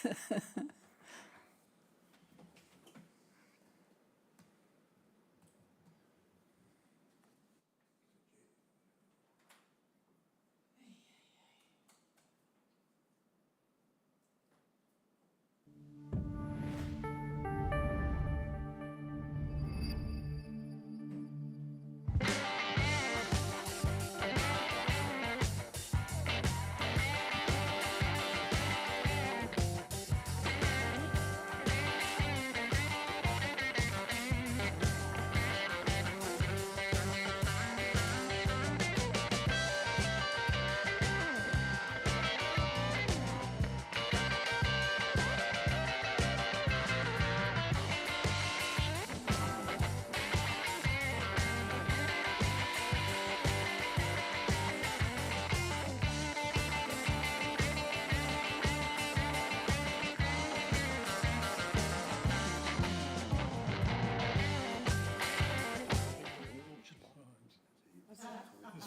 This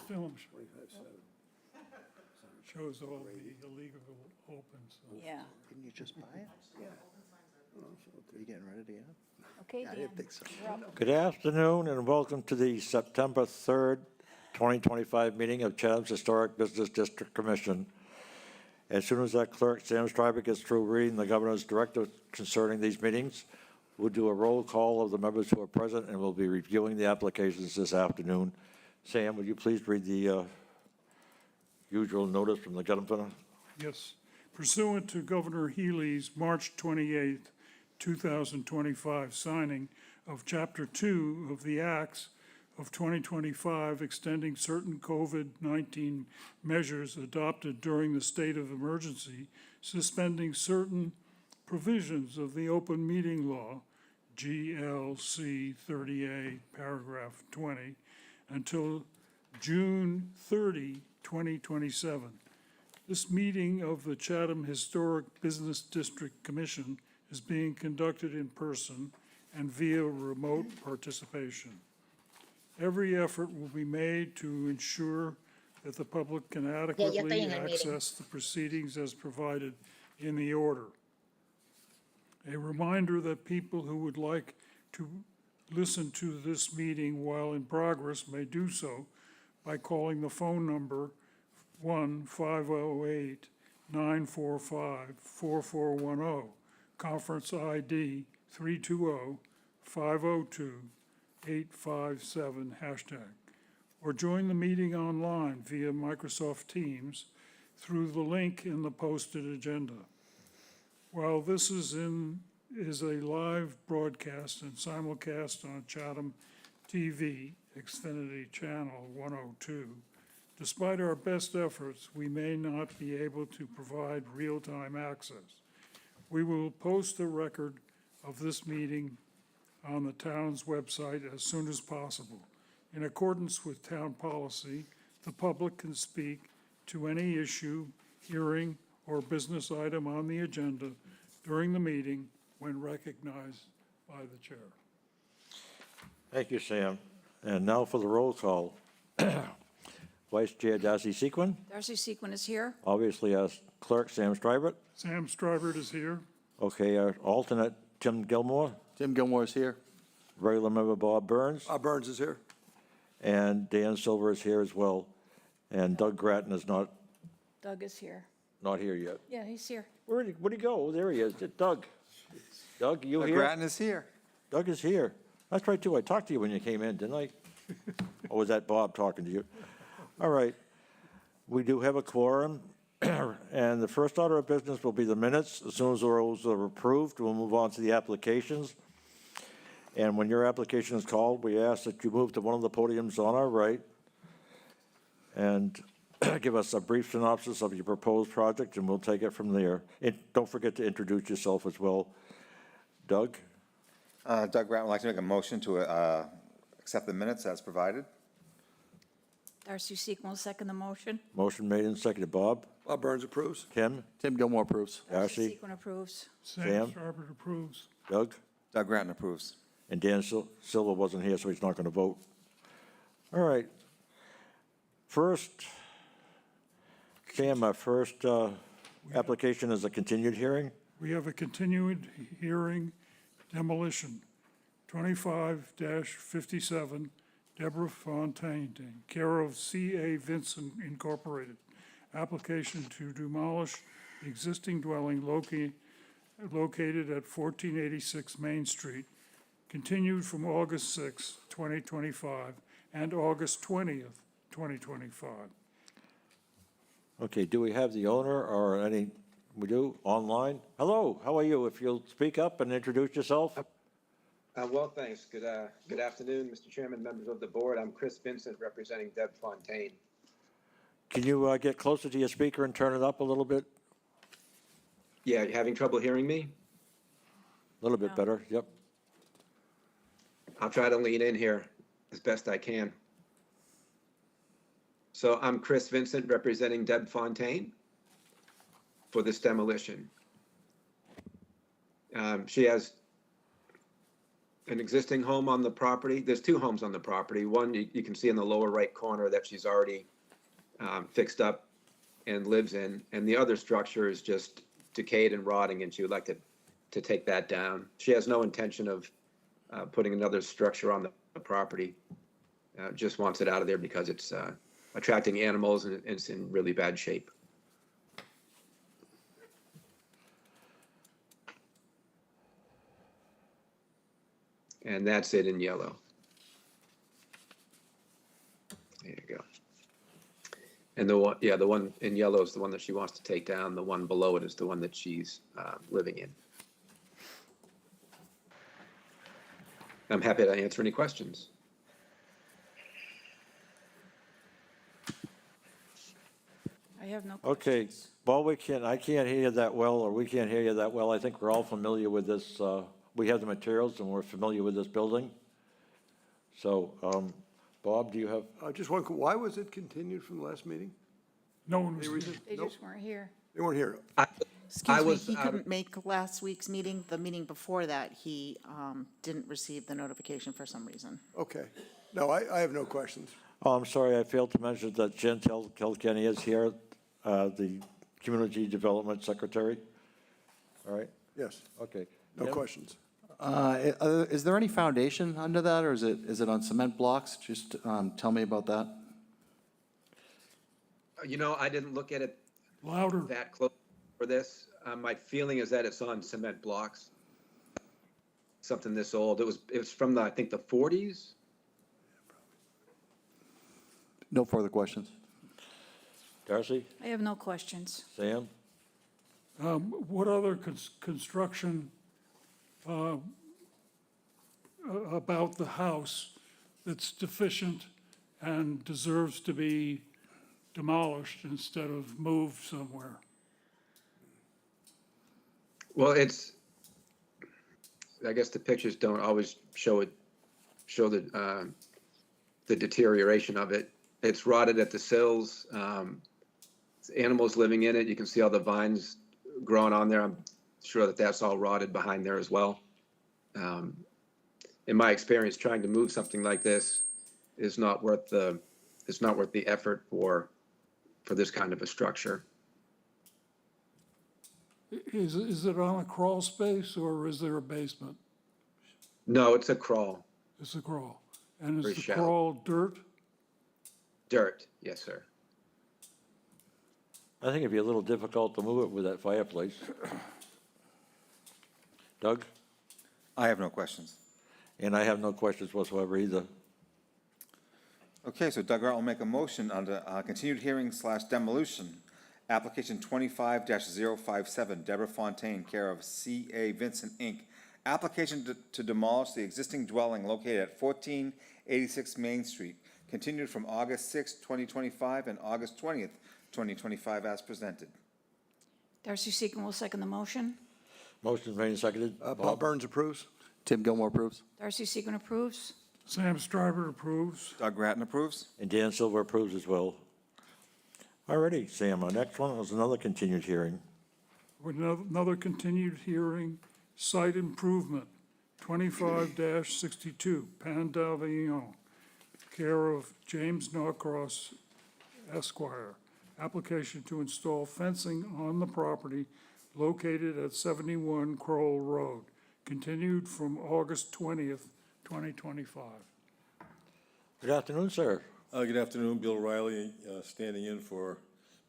film shows all the illegal opens. Yeah. Didn't you just buy it? Yeah. Are you getting ready to get it? Okay, I Dan. didn't think so. You're up. Good afternoon and welcome to the September 3rd, 2025 meeting of Chatham's Historic Business District Commission. As soon as that clerk, Sam Stryber, gets through reading the governor's directive concerning these meetings, we'll do a roll call of the members who are present and we'll be reviewing the applications this afternoon. Sam, would you please read the usual notice from the governor? Yes. Pursuant to Governor Healy's March 28th, 2025 signing of Chapter 2 of the Acts of 2025 extending certain COVID-19 measures adopted during the state of emergency, suspending certain provisions of the open meeting law, GLC 30A, paragraph 20, until June 30, 2027. This meeting of the Chatham Historic Business District Commission is being conducted in person and via remote participation. Every effort will be made to ensure that the public can adequately access the proceedings as provided in the order. A reminder that people who would like to listen to this meeting while in progress may do so by calling the phone number 1-508-945-4410, conference ID 320-502-857#, or join the meeting online via Microsoft Teams through the link in the posted agenda. While this is a live broadcast and simulcast on Chatham TV, Xfinity Channel 102, despite our best efforts, we may not be able to provide real-time access. We will post a record of this meeting on the town's website as soon as possible. In accordance with town policy, the public can speak to any issue, hearing, or business item on the agenda during the meeting when recognized by the chair. Thank you, Sam. And now for the roll call. Vice Chair Darcy Sequin, Darcy Sequin is here. obviously our clerk, Sam Stryber. Sam Stryber is here. Okay, our alternate, Tim Gilmore. Tim Gilmore's here. Regular member Bob Burns. Burns is here. And Dan Silver is here as well. And Doug Grattan is not Doug is here. here yet. Yeah, he's here. Where'd he go? Oh, there he is. Doug. Doug, you here? Grattan is here. Doug is here. That's right, too. I talked to you when you came in, didn't I? Or was that Bob talking to you? All right. We do have a quorum. And the first order of business will be the minutes. As soon as those are approved, we'll move on to the applications. And when your application is called, we ask that you move to one of the podiums on our right and give us a brief synopsis of your proposed project, and we'll take it from there. And don't forget to introduce yourself as well. Doug? Doug Grant would like to make a motion to accept the minutes as provided. Darcy Sequin will second the motion. Motion made and seconded. Bob? Bob Burns approves. Tim? Tim Gilmore approves. Darcy? Sequin approves. Sam? Sam Stryber approves. Doug? Doug Grant approves. And Dan Silva wasn't here, so he's not going to vote. All right. First, Sam, our first application is a continued hearing. We have a continued hearing, demolition, 25-57, Deborah Fontaine, care of C.A. Vincent Incorporated. Application to demolish the existing dwelling located at 1486 Main Street, continued from August 6, 2025, and August 20th, 2025. Okay, do we have the owner or any, we do, online? Hello, how are you? If you'll speak up and introduce yourself? Well, thanks. Good afternoon, Mr. Chairman, members of the board. I'm Chris Vincent, representing Deb Fontaine. Can you get closer to your speaker and turn it up a little bit? Yeah, you having trouble hearing me? A little bit No. better, yep. I'll try to lean in here as best I can. So I'm Chris Vincent, representing Deb Fontaine for this demolition. She has an existing home on the property. There's two homes on the property. One you can see in the lower right corner that she's already fixed up and lives in, and the other structure is just decayed and rotting, and she would like to take that down. She has no intention of putting another structure on the property. Just wants it out of there because it's attracting animals and it's in really bad shape. And that's it in yellow. There you go. And the one in yellow is the one that she wants to take down. The one below it is the one that she's living in. I'm happy to answer any questions. I have no Okay, questions. well, I can't hear you that well, or we can't hear you that well. I think we're all familiar with this, we have the materials and we're familiar with this building. So, Bob, do you have, Just one, why was it continued from the last meeting? No one was Any here. reason? They Nope, just weren't here. they weren't here. I Excuse me, was he out of- couldn't make last week's meeting. The meeting before that, he didn't receive the notification for some reason. Okay. No, I have no questions. oh, I'm sorry, I failed to mention that Jen Kilkenny is here, the Community Development Secretary. All right, Yes, okay. no Jim? questions. Is there any foundation under that, or is it on cement blocks? Just tell me about that. You know, I didn't look at it Louder. that close for this. My feeling is that it's on cement blocks. Something this old. It was from I think the 40s. No further questions. Darcy, I have no questions. Sam? What other construction about the house that's deficient and deserves to be demolished instead of moved somewhere? Well, I guess the pictures don't always show the deterioration of it. It's rotted at the sills. Animals living in it. You can see all the vines growing on there. I'm sure that that's all rotted behind there as well. In my experience, trying to move something like this is not worth the effort for this kind of a structure. Is it on a crawl space or is there a basement? No, it's a crawl. It's a crawl. And is Very the shallow. crawl dirt? Dirt, yes, sir. I think it'd be a little difficult to move it with that fireplace. Doug? I have no questions. And I have no questions whatsoever either. Okay, so Doug Grant will make a motion under continued hearing / demolition, application 25-057, Deborah Fontaine, care of C.A. Vincent, Inc., application to demolish the existing dwelling located at 1486 Main Street, continued from August 6, 2025, and August 20th, 2025, as presented. Darcy Seacon will second the motion. Motion made and seconded. Bob Burns approves? Tim Gilmore approves. Darcy Seacon approves. Sam Stryber approves. Doug Grattan approves. And Dan Silver approves as well. All righty, Sam, our next one was another continued hearing. With another continued hearing, site improvement, 25-62, Pan d'Avignon, care of James Norcross Esquire. Application to install fencing on the property located at 71 Crowell Road, continued from August 20th, 2025. Good afternoon, sir. Good afternoon, Bill Riley, standing in for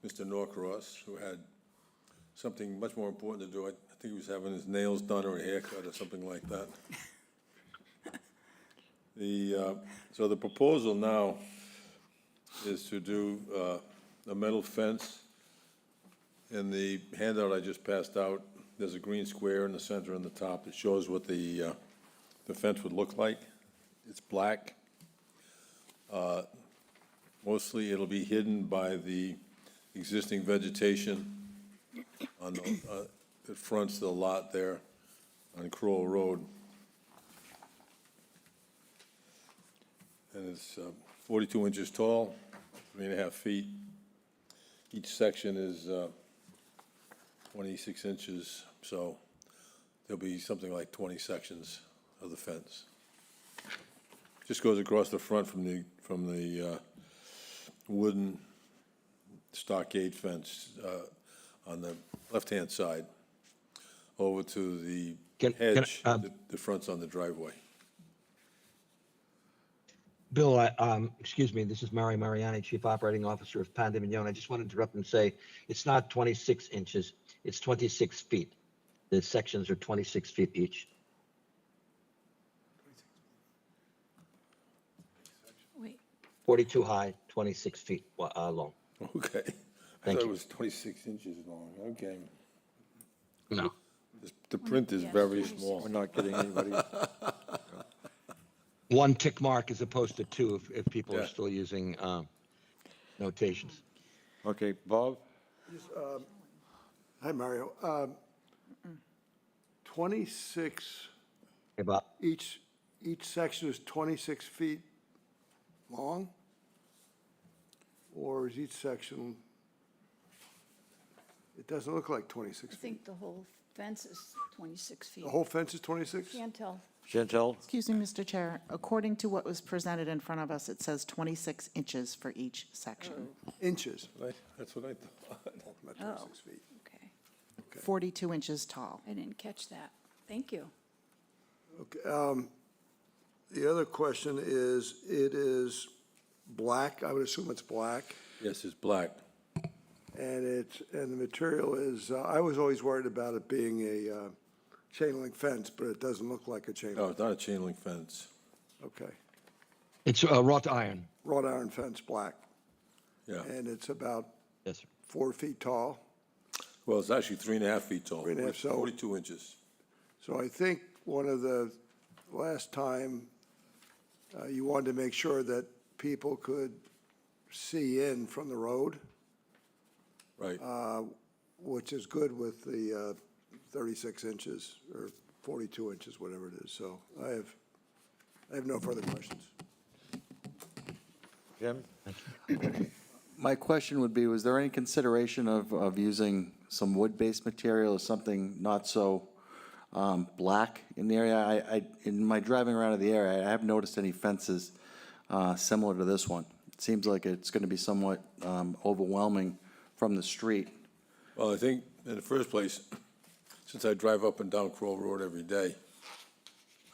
Mr. Norcross, who had something much more important to do. I think he was having his nails done or a haircut or something like that. So the proposal now is to do a metal fence. In the handout I just passed out, there's a green square in the center and the top that shows what the fence would look like. It's black. Mostly it'll be hidden by the existing vegetation on the, that fronts the lot there on Crowell Road. And it's 42 inches tall, 3.5 feet. Each section is 26 inches, so there'll be something like 20 sections of the fence. Just goes across the front from the wooden stockade fence on the left-hand side over to the hedge that fronts on the driveway. Bill, excuse me, this is Mario Mariani, Chief Operating Officer of Panda Mignon. I just want to interrupt and say, it's not 26 inches, it's 26 feet. The sections are 26 feet each. Wait, 42 high, 26 feet long. Okay. I Thank thought it you. was 26 inches long. Okay. No. The print is Yes, very 26. small. We're not getting anybody. One tick mark as opposed to two if people Yeah. are still using notations. Okay, Bob? Hi, Mario. 26, About each section is 26 feet long? Or is each section, it doesn't look like 26 I feet. think the whole fence is 26 feet. The whole fence is 26? Can't tell. Chantel? Excuse me, Mr. Chair. According to what was presented in front of us, it says 26 inches for each section. Inches, That's what I thought. not Oh. 26 feet. Okay, 42 inches tall. I didn't catch that. Thank you. Okay, the other question is, it is black, I would assume it's black, Yes, it's black. and the material is, I was always worried about it being a chain link fence, but it doesn't look like a chain No, link. it's not a chain link fence. Okay. it's wrought iron. Wrought iron fence, black, Yeah. and it's about Yes, sir. 4 feet tall. Well, it's actually 3.5 feet tall. 3.5, so- 42 inches. So I think one of the, last time, you wanted to make sure that people could see in from the road, Right. which is good with the 36 inches or 42 inches, whatever it is. So I have no further questions. Jim? My question would be, was there any consideration of using some wood-based material or something not so black in the area? In my driving around in the area, I haven't noticed any fences similar to this one. It seems like it's going to be somewhat overwhelming from the street. Well, I think in the first place, since I drive up and down Crowell Road every day,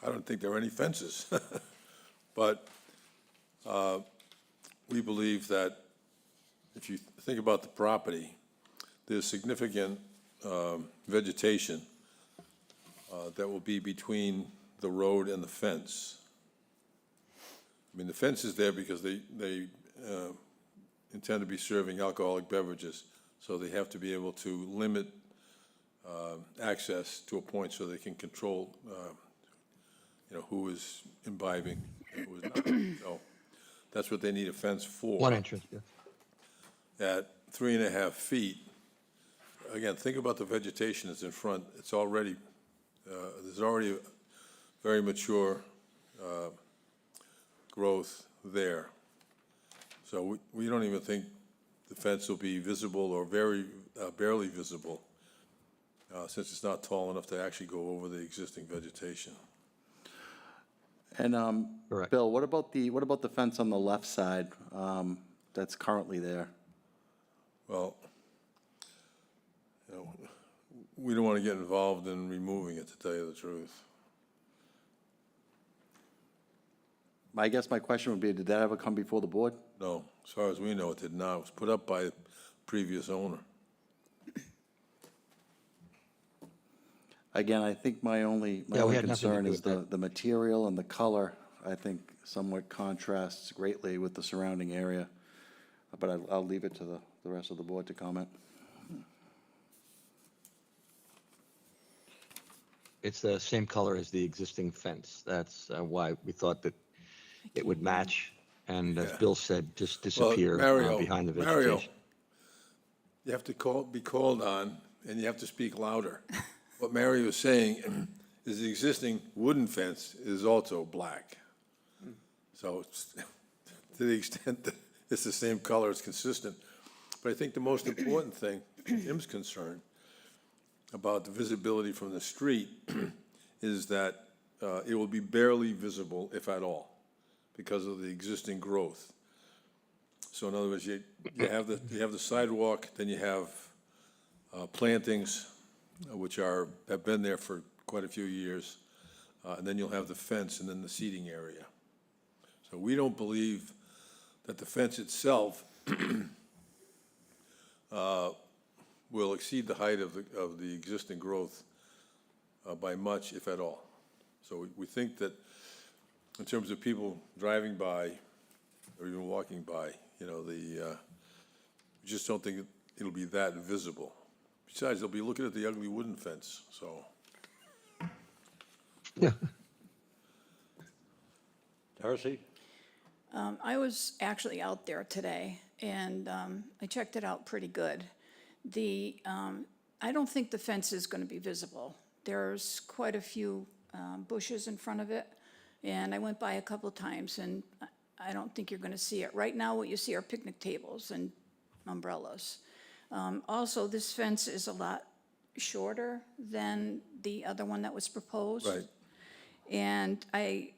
I don't think there are any fences. But we believe that if you think about the property, there's significant vegetation that will be between the road and the fence. I mean, the fence is there because they intend to be serving alcoholic beverages, so they have to be able to limit access to a point so they can control, who is imbibing and who is not. So that's what they need a fence for. One entrance, yeah. At 3.5 feet, again, think about the vegetation that's in front. It's already, there's already a very mature growth there. So we don't even think the fence will be visible or very, barely visible, since it's not tall enough to actually go over the existing vegetation. And, Correct. Bill, what about the fence on the left side that's currently there? Well, we don't want to get involved in removing it, to tell you the truth. I guess my question would be, did that ever come before the board? No, as far as we know, it did not. It was put up by the previous owner. Again, I think my only Yeah, we only had nothing to concern do is with the material and the color, I think somewhat contrasts greatly with the surrounding area. But I'll leave it to the rest of the board to comment. It's the same color as the existing fence. That's why we thought that it would match, and as Yeah. Bill said, just Well, disappear Mario, behind the Mario, vegetation. you have to be called on, and you have to speak louder. What Mario is saying is the existing wooden fence is also black. So it's, to the extent that it's the same color, it's consistent. But I think the most important thing, Tim's concerned about the visibility from the street, is that it will be barely visible, if at all, because of the existing growth. So in other words, you have the sidewalk, then you have plantings, which have been there for quite a few years, and then you'll have the fence and then the seating area. So we don't believe that the fence itself will exceed the height of the existing growth by much, if at all. So we think that in terms of people driving by or even walking by, we just don't think it'll be that visible. Besides, they'll be looking at the ugly wooden fence, so. Yeah. Darcy? I was actually out there today, and I checked it out pretty good. I don't think the fence is going to be visible. There's quite a few bushes in front of it, and I went by a couple times, and I don't think you're going to see it. Right now, what you see are picnic tables and umbrellas. Also, this fence is a lot shorter than the other one that was proposed. Right. And I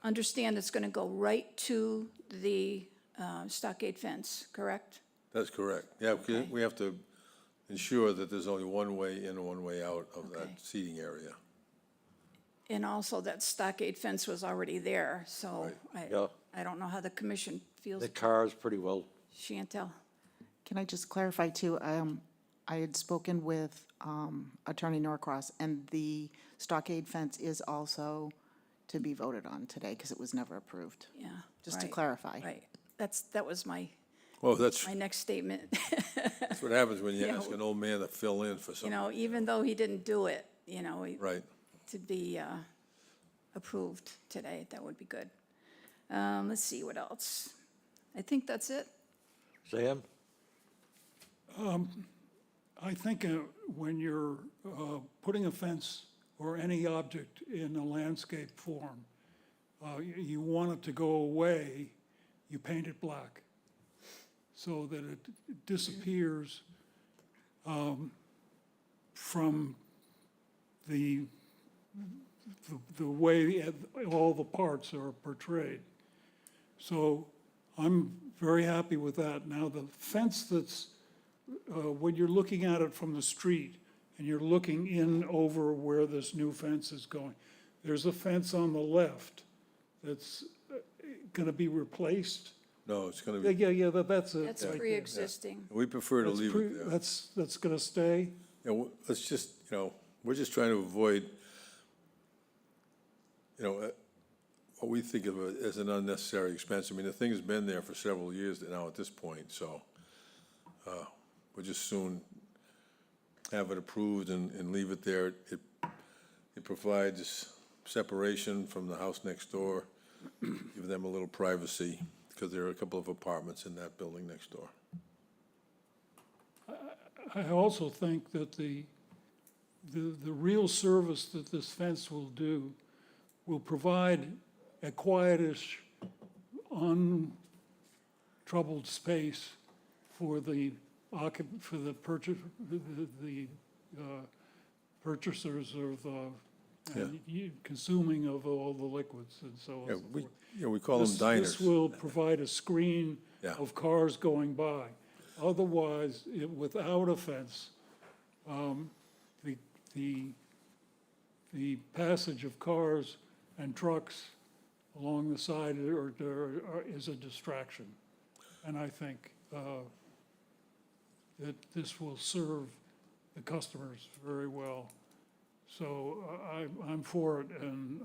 understand it's going to go right to the stockade fence, correct? That's correct. Yeah, because Okay. we have to ensure that there's only one way in and one way out of that Okay. seating area. And also that stockade fence was already there, so Yeah. I don't know how the commission feels. The car's pretty well, Chantel? Can I just clarify too? I had spoken with Attorney Norcross, and the stockade fence is also to be voted on today because it was never approved. Yeah. Just to right, clarify. Right. That was my Well, that's next statement. what happens when you Yeah. ask an old man to fill in for something. Even though he didn't do it, Right. to be approved today, that would be good. Let's see, what else? I think that's it. Sam? I think when you're putting a fence or any object in a landscape form, you want it to go away, you paint it black so that it disappears from the way all the parts are portrayed. So I'm very happy with that. Now, the fence that's, when you're looking at it from the street and you're looking in over where this new fence is going, there's a fence on the left that's going to be replaced. No, it's going to Yeah, be, that's it. That's right there. pre-existing. we prefer to That's leave it there. That's going to stay. Let's just, we're just trying to avoid, what we think of as an unnecessary expense. I mean, the thing has been there for several years now at this point, so we'll just soon have it approved and leave it there. It provides separation from the house next door, give them a little privacy, because there are a couple of apartments in that building next door. I also think that the real service that this fence will do will provide a quietish, untroubled space for the purchasers of consuming of all the liquids and so on. Yeah, and so forth. we call them diners. This will provide a screen Yeah. of cars going by. Otherwise, without a fence, the the passage of cars and trucks along the side is a distraction. And I think that this will serve the customers very well. So I'm for it, and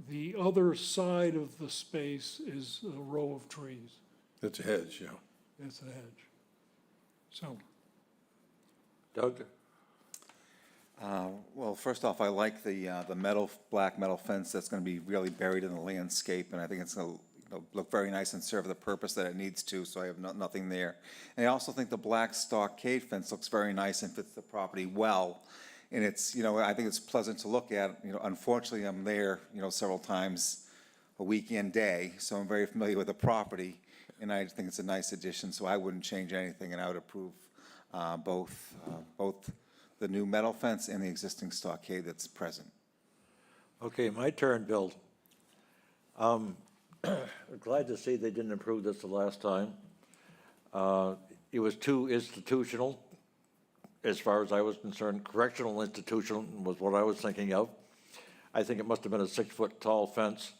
the other side of the space is a row of trees. It's a hedge, yeah. It's a hedge. So, Doug? Well, first off, I like the black metal fence that's gonna be really buried in the landscape, and I think it's gonna, look very nice and serve the purpose that it needs to, so I have nothing there. And I also think the black stockade fence looks very nice and fits the property well. And it's, I think it's pleasant to look at. Unfortunately, I'm there, several times a weekend day, so I'm very familiar with the property, and I think it's a nice addition, so I wouldn't change anything, and I would approve both the new metal fence and the existing stockade that's present. Okay, my turn, Bill. Glad to see they didn't approve this the last time. It was too institutional, as far as I was concerned. Correctional institutional was what I was thinking of. I think it must have been a 6-foot tall fence.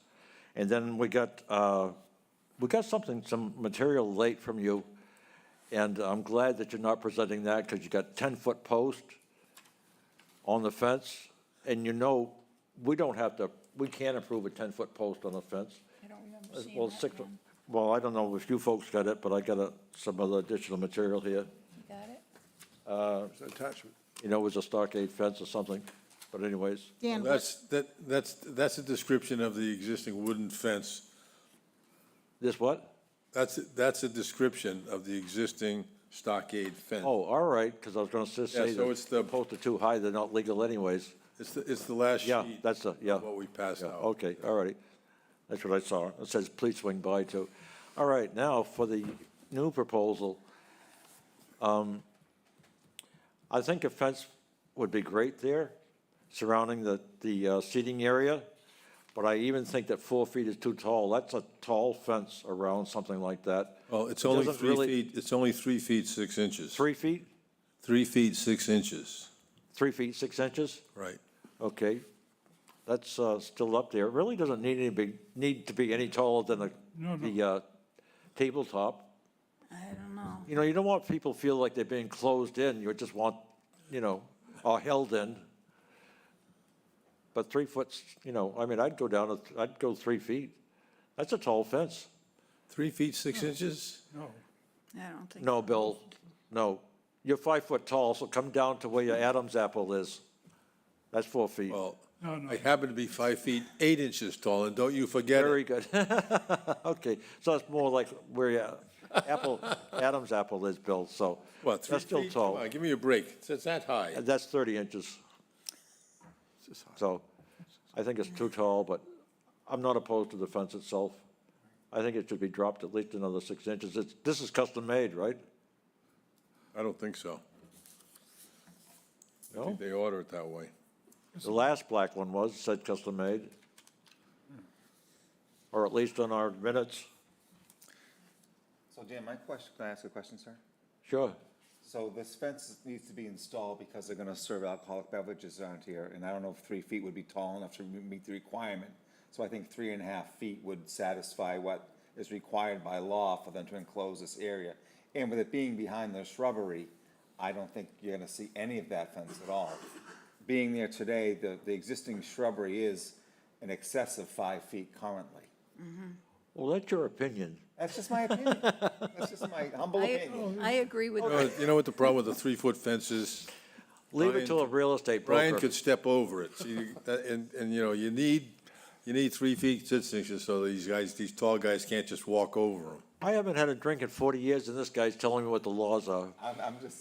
And then we got some material late from you, and I'm glad that you're not presenting that, because you got 10-foot post on the fence, and we can't approve a 10-foot post on a fence. I don't remember seeing Well, that 6 foot. one. Well, I don't know if you folks got it, but I got some other additional material here. You got it? It's an attachment. It was a stockade fence or something, but anyways. Dan, That's a description of the existing wooden fence. This what? That's a description of the existing stockade fence. Oh, all right, because I was going to Yeah, say so it's that the- posts are too high, they're not legal anyways. It's the last Yeah, sheet that's of what we passed Yeah, out. okay, all righty. That's what I saw. It says, please swing by too. All right, now for the new proposal. I think a fence would be great there surrounding the seating area, but I even think that 4 feet is too tall. That's a tall fence around something like that. Well, it's It only doesn't 3 really- feet, it's only 3 feet, 6 inches. 3 feet? 3 feet, 6 inches, 3 feet, 6 inches? right. Okay, that's still up there. It really doesn't need to be any taller than the tabletop. I don't know. You don't want people to feel like they're being closed in. You just want, or held in. But 3 foot, I'd go 3 feet. That's a tall fence. 3 feet, 6 inches? no, I don't think. No, Bill, no. You're 5 foot tall, so come down to where your Adam's apple is. That's 4 feet. Well, No, no. I happen to be 5 feet, 8 inches tall, and don't you forget Very it. good. Okay, so it's more like where your Adam's apple is, Bill, so What, 3 that's still feet? tall. Come on, give me a break. It's that high. And that's 30 inches. So I think it's too tall, but I'm not opposed to the fence itself. I think it should be dropped at least another 6 inches. This is custom made, right? I don't think so. I No? think they order it that way. The last black one said custom made. Or at least on our minutes. So Dan, can I ask a question, sir? Sure. So this fence needs to be installed because they're gonna serve alcoholic beverages around here, and I don't know if 3 feet would be tall enough to meet the requirement. So I think 3.5 feet would satisfy what is required by law for them to enclose this area. And with it being behind the shrubbery, I don't think you're gonna see any of that fence at all. Being there today, the existing shrubbery is in excess of 5 feet currently. Well, that's your opinion. That's just my opinion. That's just my humble opinion. I agree with that. You know what the problem with the 3-foot fence is? Leave it Brian- to a real estate Brian broker. could step over it. See, you need 3 feet, 6 inches, so these tall guys can't just walk over them. I haven't had a drink in 40 years, and this guy's telling me what the laws are. I'm not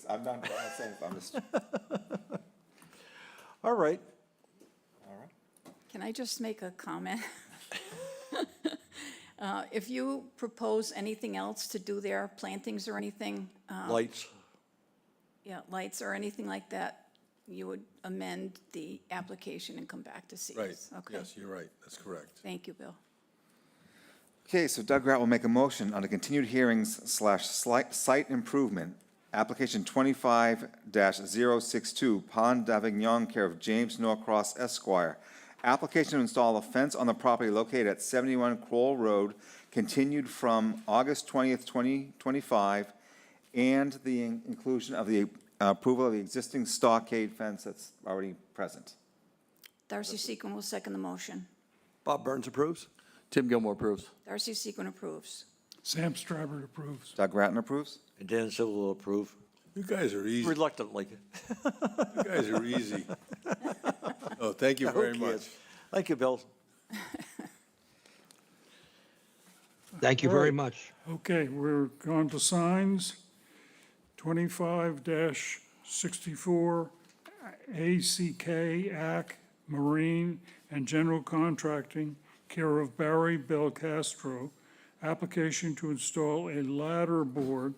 saying, I'm just, All right. Can I just make a comment? If you propose anything else to do there, plantings or anything, Lights. yeah, lights or anything like that, you would amend the application and come back to see Right, us? Okay. yes, you're right, that's correct. Thank you, Bill. okay, so Doug Rat will make a motion on the continued hearings / site improvement Application 25-062, Pond d'Avignon, care of James Norcross Esquire. Application to install a fence on the property located at 71 Kroll Road, continued from August 20th, 2025, and the inclusion of the approval of the existing stockade fence that's already present. Darcy Sequin will second the motion. Bob Burns approves? Tim Gilmore approves. Darcy Sequin approves. Sam Stryber approves. Doug Grattan approves? And Dan Silver will approve You guys are easy. reluctantly. You guys are easy. Oh, thank you very Who much. cares? Thank you, Bill. Thank you very much. Okay, we're on to signs. 25-64, ACK, AC, Marine, and General Contracting, care of Barry Belcastro. Application to install a ladder board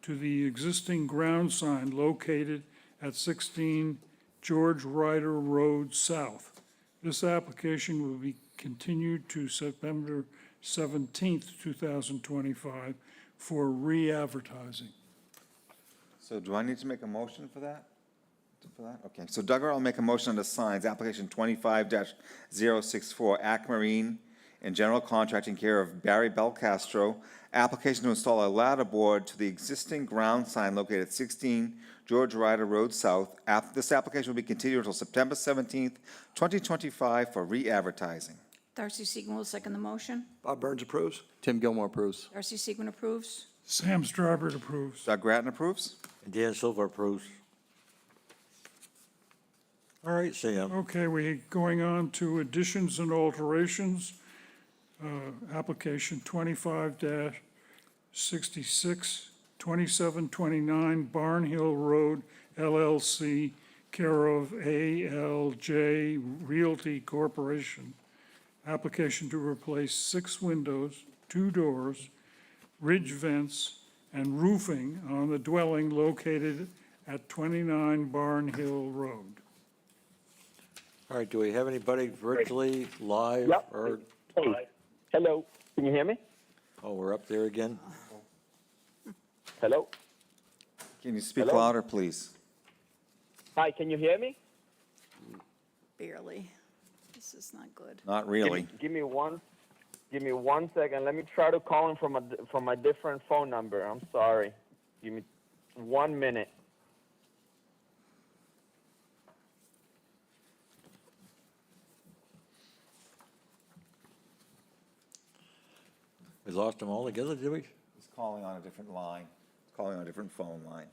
to the existing ground sign located at 16 George Ryder Road South. This application will be continued to September 17th, 2025 for re-advertising. So do I need to make a motion for that? Okay, so Doug will make a motion on the signs, application 25-064, AC Marine and General Contracting, care of Barry Belcastro. Application to install a ladder board to the existing ground sign located at 16 George Ryder Road South. This application will be continued until September 17th, 2025 for re-advertising. Darcy Sequin will second the motion. Bob Burns approves? Tim Gilmore approves. Darcy Sequin approves. Sam Stryber approves. Doug Grattan approves? And Dan Silver approves. All right, Sam. Okay, we're going on to additions and alterations. Application 25-66, 2729 Barn Hill Road LLC, care of ALJ Realty Corporation. Application to replace 6 windows, 2 doors, ridge vents, and roofing on the dwelling located at 29 Barn Hill Road. All right, do we have anybody virtually, live, Yep. or, Hey, hello, can you hear me? oh, we're up there again? Hello? Can you speak Hello? louder, please? Hi, can you hear me? Barely. This is not good. Not really. Give me one second. Let me try to call him from a different phone number. I'm sorry. Give me 1 minute. We lost them all together, did we? He's calling on a different line. He's calling on a different phone line.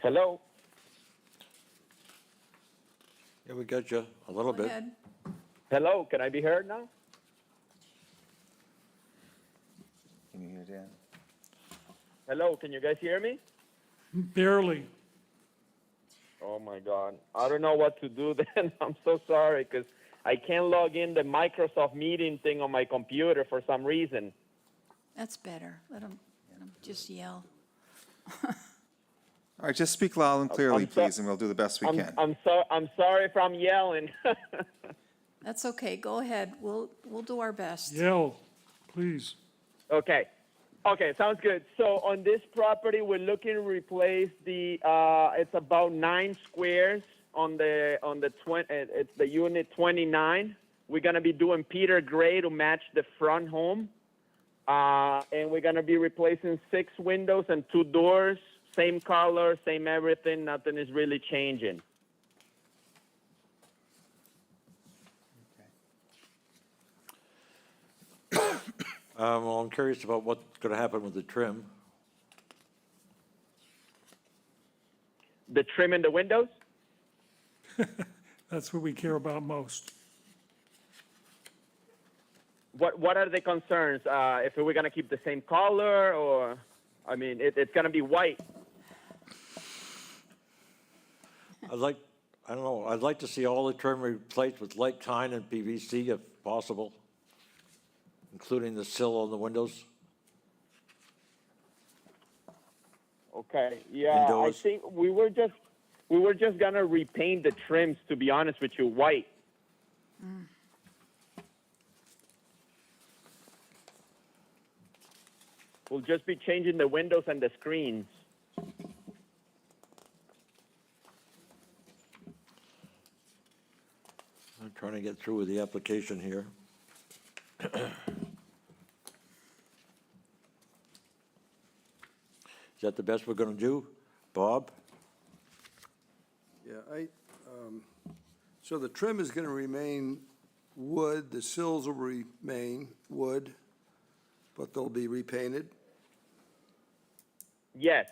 Hello? Yeah, we got you a little Go bit. ahead. Hello, can I be heard now? Can you hear Dan? Hello, can you guys hear me? Barely. Oh my God. I don't know what to do then. I'm so sorry because I can't log in the Microsoft meeting thing on my computer for some reason. That's better. Let him just yell. All right, just speak loud and clearly, I'm so- please, and we'll do the best we can. I'm sorry if I'm yelling. That's okay. Go ahead. We'll do our best. Yell, please. Okay. Okay, sounds good. So on this property, we're looking to replace the, it's about 9 squares on the it's the unit 29. We're gonna be doing Peter Gray to match the front home. And we're gonna be replacing 6 windows and 2 doors, same color, same everything, nothing is really changing. Well, I'm curious about what's going to happen with the trim. The trim in the windows? That's what we care about most. What are the concerns? If we're gonna keep the same color, or, I mean, it's gonna be white. I don't know, I'd like to see all the trim replaced with light tine and PVC if possible, including the sill on the windows. Okay, yeah, Indoors. I think we were just We were just gonna repaint the trims, to be honest with you, white. We'll just be changing the windows and the screens. I'm trying to get through with the application here. Is that the best we're gonna do? Bob? Yeah, so the trim is gonna remain wood, the sills will remain wood, but they'll be repainted. Yes,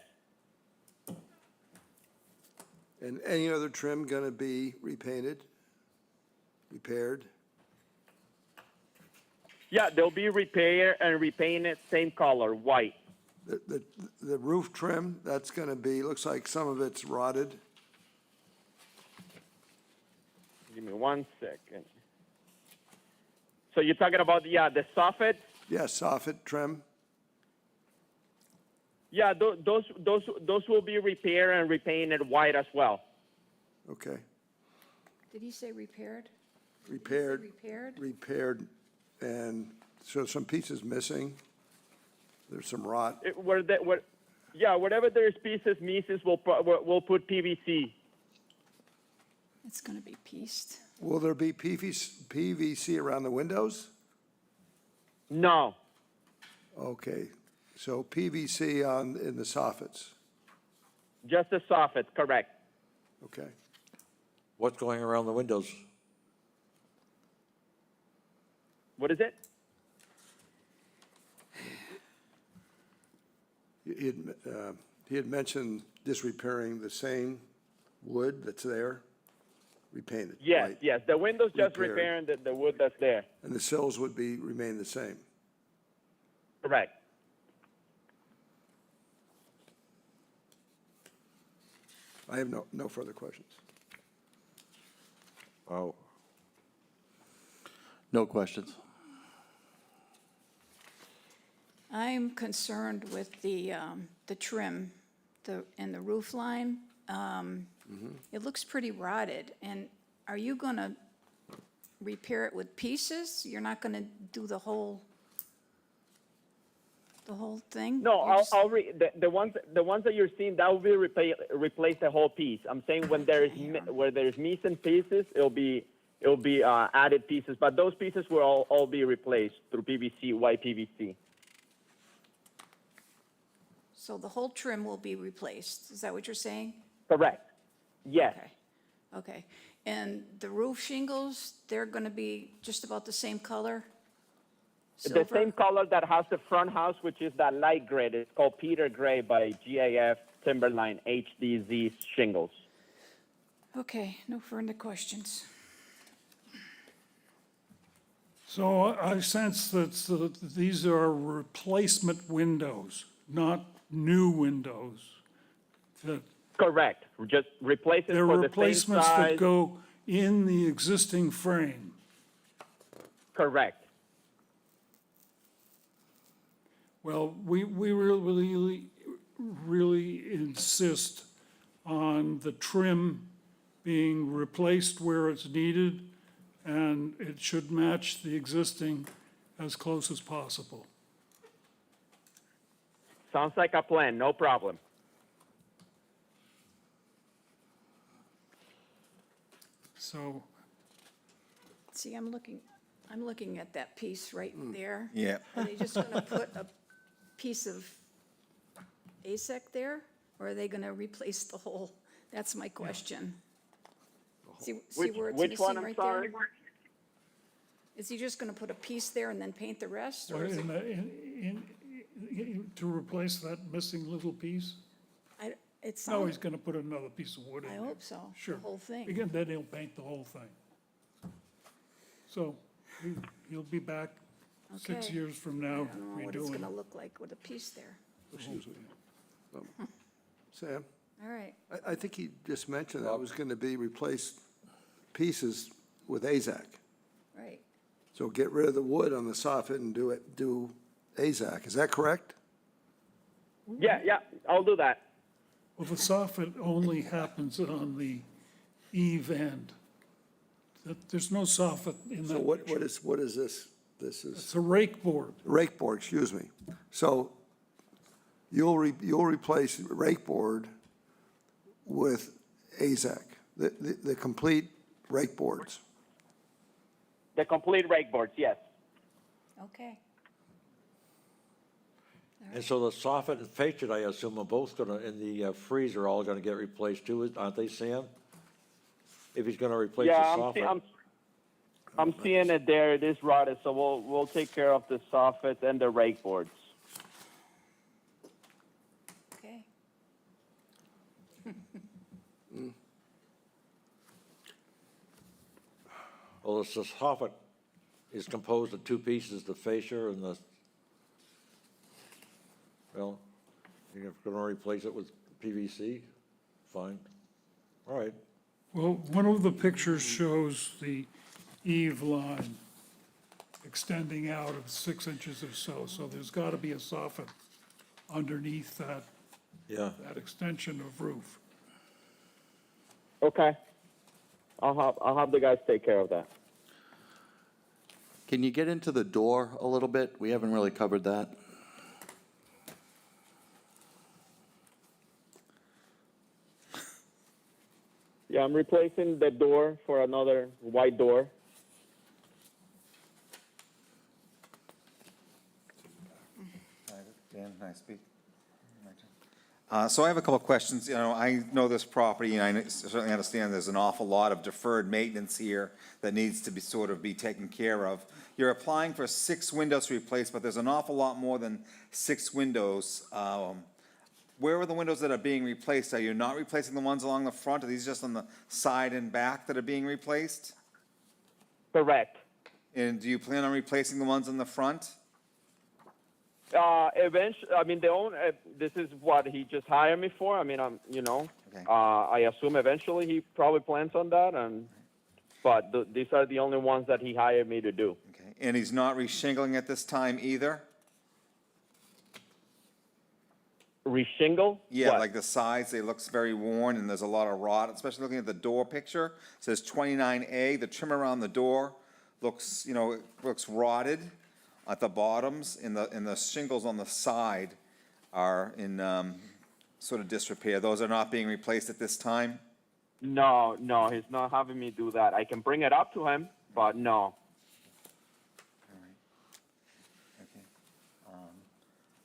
And any other trim gonna be repainted, repaired? yeah, they'll be repaired and repainted same color, white. The roof trim, that's gonna be, looks like some of it's rotted. Give me 1 second. So you're talking about, yeah, the soffit? Yeah, soffit trim, Yeah, those will be repaired and repainted white as well. okay. Did he say repaired? Repaired, Repaired? repaired, and so some pieces missing. There's some rot. Wherever there's pieces, we'll put PVC. It's gonna be pieced. Will there be PVC around the windows? No, Okay, so PVC in the soffits, just the soffit, correct. okay. What's going around the windows? What is it? He had mentioned just repairing the same wood that's there, repainted. Yes, white, yes. The windows just Repaired. repairing the wood that's there. And the sills would remain the same. Correct. I have no further questions. Oh, No questions. I'm concerned with the trim, and the roof line. It looks pretty rotted, and are you gonna repair it with pieces? You're not gonna do the whole thing? No, You're just- the ones that you're seeing, that will be replace the whole piece. I'm saying when where there's missing pieces, it'll be added pieces, but those pieces will all be replaced through PVC, white PVC. So the whole trim will be replaced, is that what you're saying? Correct. Yes. Okay, okay. And the roof shingles, they're gonna be just about the same color? The Silver? same color that has the front house, which is that light gray. It's called Peter Gray by GAF Timberline HDZ shingles. Okay, no further questions. So I sense that these are replacement windows, not new windows. That Correct. Just replace it they're for the same replacements that size. go in the existing frame. Correct. Well, we really insist on the trim being replaced where it's needed, and it should match the existing as close as possible. Sounds like a plan. No problem. So, See, I'm looking at that piece right there. Yeah. Are they just gonna put a piece of ASEC there, or are they gonna replace the whole? That's my question. See where it's Which one? missing I'm right sorry. there? Is he just gonna put a piece there and then paint the rest, or or is it? to replace that missing little piece? It No, he's sounds, gonna put another piece of wood in I there. hope so, the Sure. whole thing. Again, then he'll paint the whole thing. So he'll be back 6 Okay. years from now I don't know what it's redoing gonna it. look like with a piece there. Sam, All right, I think he just mentioned that was going to be replaced pieces with AZAC. right. So get rid of the wood on the soffit and do AZAC. Is that correct? Yeah, I'll do that. Well, the soffit only happens on the eave end. There's no soffit in So that what picture. is this? This is It's a rake board. rake board, excuse me. So you'll replace rake board with AZAC, the complete rake boards. The complete rake boards, yes. Okay. And so the soffit and fascia, I assume, are both gonna, in the freezer, all gonna get replaced too, aren't they, Sam? If he's gonna replace the Yeah, soffit? I'm seeing it there. It is rotted, so we'll take care of the soffits and the rake boards. Okay. Well, the soffit is composed of two pieces, the fascia and the, well, you're gonna replace it with PVC, fine. All right, Well, one of the pictures shows the eave line extending out of 6 inches or so there's got to be a soffit underneath yeah. that extension of roof. Okay. I'll have the guys take care of that. Can you get into the door a little bit? We haven't really covered that. Yeah, I'm replacing the door for another white door. Dan, can I speak? So I have a couple of questions. You know, I know this property, and I certainly understand there's an awful lot of deferred maintenance here that needs to be sort of be taken care of. You're applying for 6 windows to replace, but there's an awful lot more than 6 windows. Where are the windows that are being replaced? Are you not replacing the ones along the front? Are these just on the side and back that are being replaced? Correct. And do you plan on replacing the ones in the front? Eventually, I mean, this is what he just hired me for. I mean, Okay. I assume eventually he probably plans on that, but these are the only ones that he hired me to do. Okay. And he's not reshingling at this time either? Reshingle? Yeah, What? like the sides, it looks very worn and there's a lot of rot, especially looking at the door picture. It says 29A, the trim around the door looks, it looks rotted at the bottoms, and the shingles on the side are in sort of disrepair. Those are not being replaced at this time? No, he's not having me do that. I can bring it up to him, but no.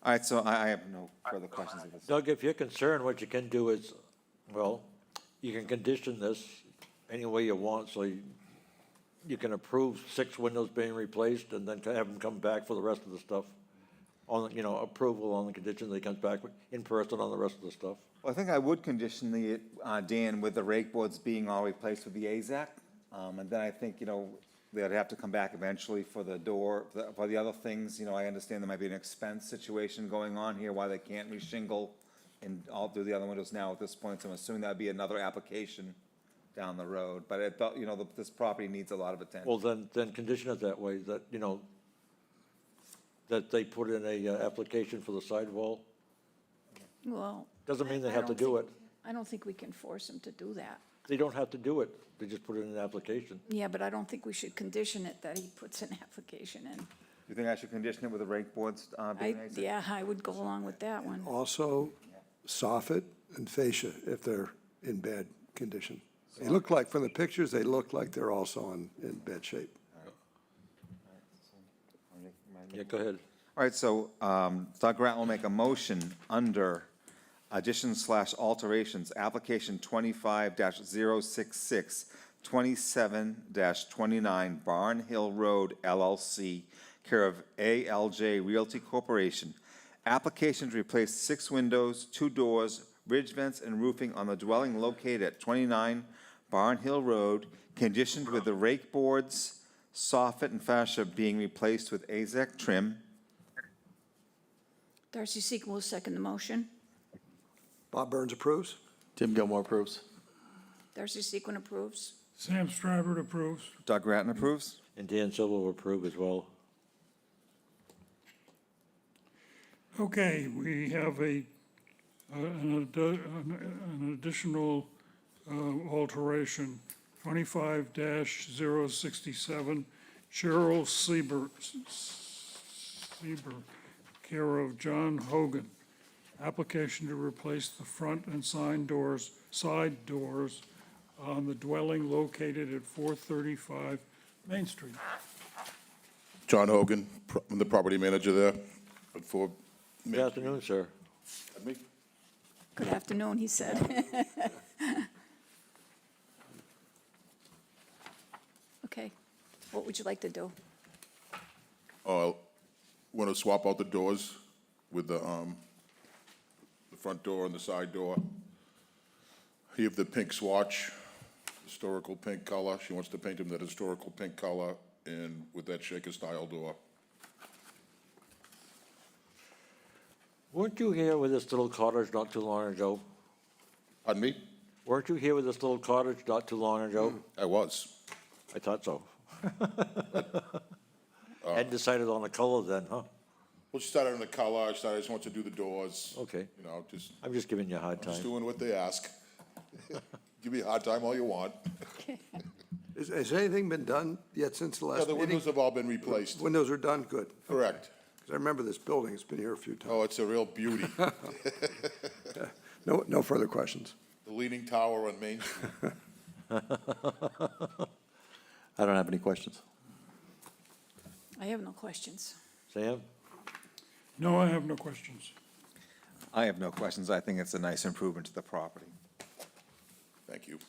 All right, so I have no further questions. at this- Doug, if you're concerned, what you can do is, well, you can condition this any way you want, so you can approve 6 windows being replaced and then have them come back for the rest of the stuff. On, approval on the condition that he comes back in person on the rest of the stuff. Well, I think I would condition the, Dan, with the rake boards being all replaced with the AZAC. And then I think, they'd have to come back eventually for the door, for the other things. I understand there might be an expense situation going on here, why they can't reshingle and all do the other windows now at this point. So I'm assuming that'd be another application down the road. But I thought, this property needs a lot of attention. Well, then condition it that way, that, that they put in a application for the sidewall. Well. Doesn't mean they I have to don't do think- it. I don't think we can force them to do that. They don't have to do it. They just put it in an application. Yeah, but I don't think we should condition it that he puts an application in. You think I should condition it with the rake boards being AZAC? Yeah, I would go along with that one. Also, soffit and fascia if they're in bad condition. They look like, from the pictures, they look like they're also in bad shape. Yeah, go ahead. All right, so Doug Grant will make a motion under additions/alterations, application 25-066, 27-29 Barn Hill Road LLC, care of ALJ Realty Corporation. Application to replace 6 windows, 2 doors, ridge vents, and roofing on the dwelling located at 29 Barn Hill Road, conditioned with the rake boards, soffit, and fascia being replaced with AZAC trim. Darcy Seacon will second the motion. Bob Burns approves? Tim Gilmore approves. Darcy Seacon approves. Sam Stryber approves. Doug Grattan approves. And Dan Silva will approve as well. Okay, we have a an additional alteration, 25-067, Cheryl Sieber, care of John Hogan. Application to replace the front and side doors on the dwelling located at 435 Main Street. John Hogan, I'm the property manager there. Good afternoon, sir. Me? Good afternoon, he said. Okay, what would you like to do? Want to swap out the doors with the front door and the side door. He have the pink swatch, historical pink color. She wants to paint them that historical pink color and with that shaker style door. Weren't you here with this little cottage not too long ago? Pardon me? Weren't you here with this little cottage not too long ago? I was. I thought so. Hadn't decided on the color then, huh? Well, she started on the color. I just want to do the doors. Okay. You know, just I'm just giving you a hard just time. doing what they ask. Give me a hard time all you want. Has anything been done yet since the Yeah, last the meeting? windows have all been replaced. Windows are done, good. Correct. Because I remember this building, it's been here a few times. Oh, it's a real beauty. No further questions. The Leaning Tower on Main Street. I don't have any questions. I have no questions. Sam? No, I have no questions. I have no questions. I think it's a nice improvement to the property. Thank you.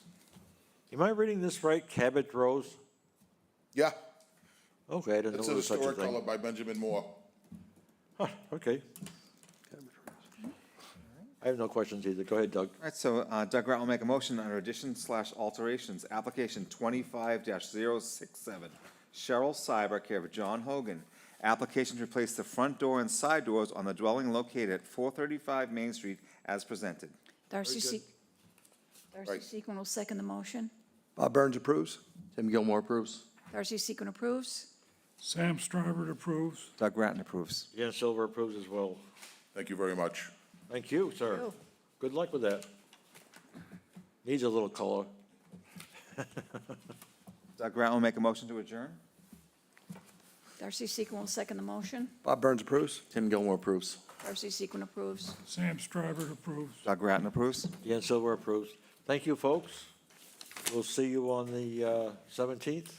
Am I reading this right? Cabbage Rose? Yeah, Okay, I didn't know it's a there was such a historic color thing. by Benjamin Moore. Huh, okay. I have no questions either. Go ahead, Doug. All right, so Doug Grant will make a motion under additions/alterations, application 25-067. Cheryl Cyber, care of John Hogan. Application to replace the front door and side doors on the dwelling located at 435 Main Street as presented. Darcy Right. Sequin will second the motion. Bob Burns approves? Tim Gilmore approves. Darcy Sequin approves. Sam Stryber approves. Doug Grattan approves. Jan Silver approves as well. Thank you very much. Thank you, sir. you. Good luck with that. Needs a little color. Doug Grant will make a motion to adjourn. Darcy Sequin will second the motion. Bob Burns approves? Tim Gilmore approves. Darcy Sequin approves. Sam Stryber approves. Doug Grattan approves. Jan Silver approves. Thank you, folks. We'll see you on the 17th.